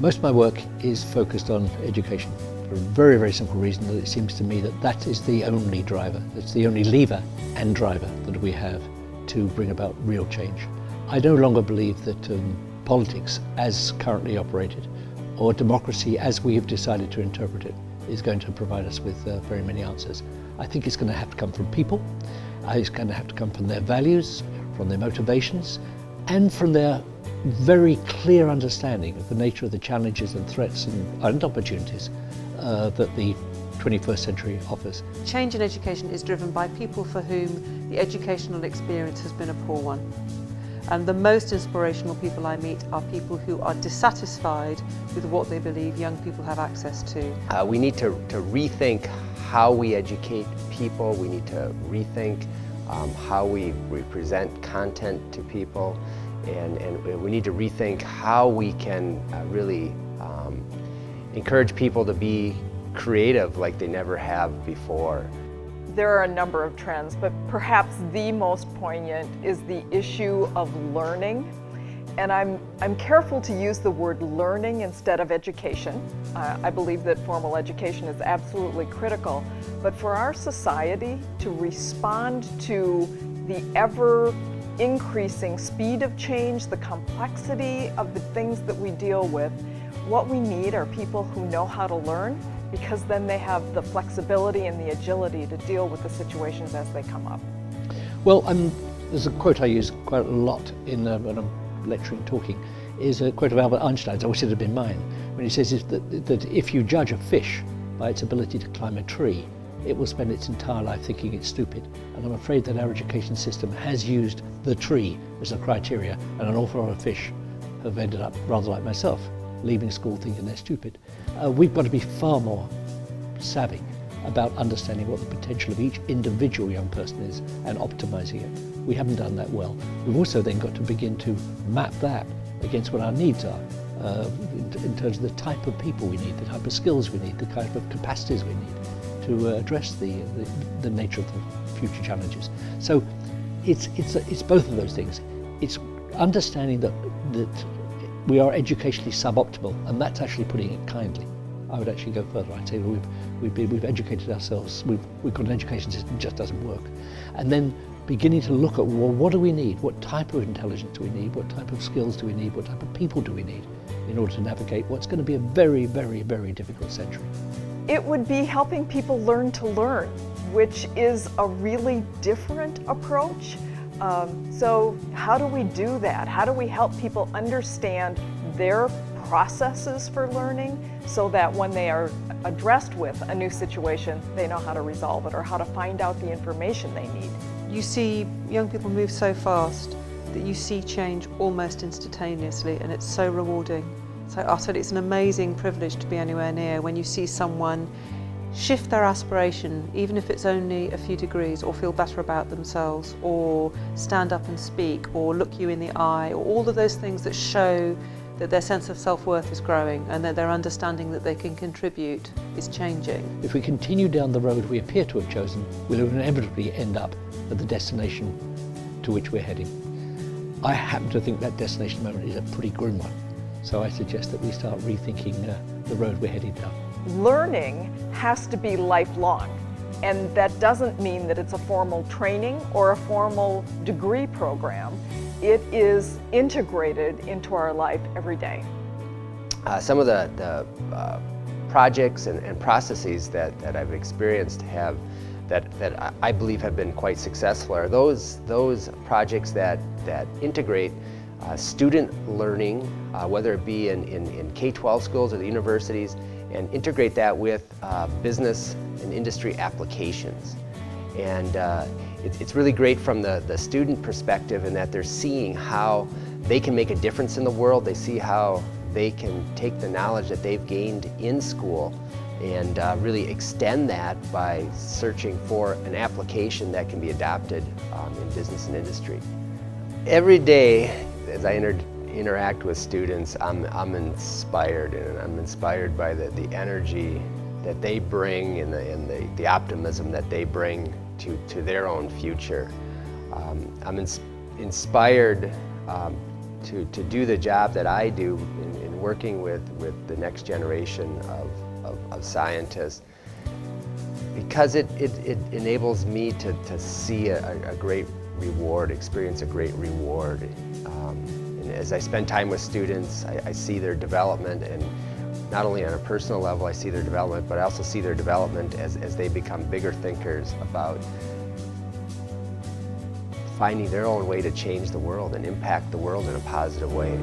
Most of my work is focused on education for a very, very simple reason, that it seems to me that that is the only driver, it's the only lever and driver that we have to bring about real change. I no longer believe that politics as currently operated, or democracy as we have decided to interpret it, is going to provide us with very many answers. I think it's going to have to come from people, it's going to have to come from their values, from their motivations, and from their very clear understanding of the nature of the challenges and threats and opportunities that the 21st century offers. Change in education is driven by people for whom the educational experience has been a poor one. And the most inspirational people I meet are people who are dissatisfied with what they believe young people have access to. We need to rethink how we educate people. We need to rethink how we present content to people. And we need to rethink how we can really encourage people to be creative like they never have before. There are a number of trends, but perhaps the most poignant is the issue of learning. And I'm careful to use the word learning instead of education. I believe that formal education is absolutely critical, but for our society to respond to the ever increasing speed of change, the complexity of the things that we deal with, what we need are people who know how to learn, because then they have the flexibility and the agility to deal with the situations as they come up. Well, there's a quote I use quite a lot when I'm lecturing, talking, is a quote of Albert Einstein's. I wish it had been mine, when he says that if you judge a fish by its ability to climb a tree, it will spend its entire life thinking it's stupid. And I'm afraid that our education system has used the tree as a criteria, and an awful lot of fish have ended up, rather like myself, leaving school thinking they're stupid. We've got to be far more savvy about understanding what the potential of each individual young person is and optimizing it. We haven't done that well. We've also then got to begin to map that against what our needs are, in terms of the type of people we need, the type of skills we need, the type of capacities we need to address the nature of the future challenges. So it's both of those things. It's understanding that we are educationally suboptimal, and that's actually putting it kindly. I would actually go further. I'd say we've educated ourselves. We've got an education system that just doesn't work, and then beginning to look at, well, what do we need? What type of intelligence do we need? What type of skills do we need? What type of people do we need in order to navigate what's going to be a very, very, very difficult century? It would be helping people learn to learn, which is a really different approach. So how do we do that? How do we help people understand their processes for learning so that when they are addressed with a new situation, they know how to resolve it or how to find out the information they need? You see young people move so fast that you see change almost instantaneously, and it's so rewarding. So utterly, it's an amazing privilege to be anywhere near when you see someone shift their aspiration, even if it's only a few degrees, or feel better about themselves, or stand up and speak, or look you in the eye, or all of those things that show that their sense of self-worth is growing and that their understanding that they can contribute is changing. If we continue down the road we appear to have chosen, we'll inevitably end up at the destination to which we're heading. I happen to think that destination moment is a pretty grim one. So I suggest that we start rethinking the road we're heading down. Learning has to be lifelong, and that doesn't mean that it's a formal training or a formal degree program. It is integrated into our life every day. Some of the projects and processes that I've experienced that I believe have been quite successful are those projects that integrate student learning, whether it be in K-12 schools or the universities, and integrate that with business and industry applications. And it's really great from the student perspective in that they're seeing how they can make a difference in the world. They see how they can take the knowledge that they've gained in school and really extend that by searching for an application that can be adopted in business and industry. Every day, as I interact with students, I'm inspired, and I'm inspired by the energy that they bring and the optimism that they bring to their own future. I'm inspired to do the job that I do in working with the next generation of scientists, because it enables me to see a great reward, experience a great reward. And as I spend time with students, I see their development, and not only on a personal level I see their development, but I also see their development as they become bigger thinkers about finding their own way to change the world and impact the world in a positive way.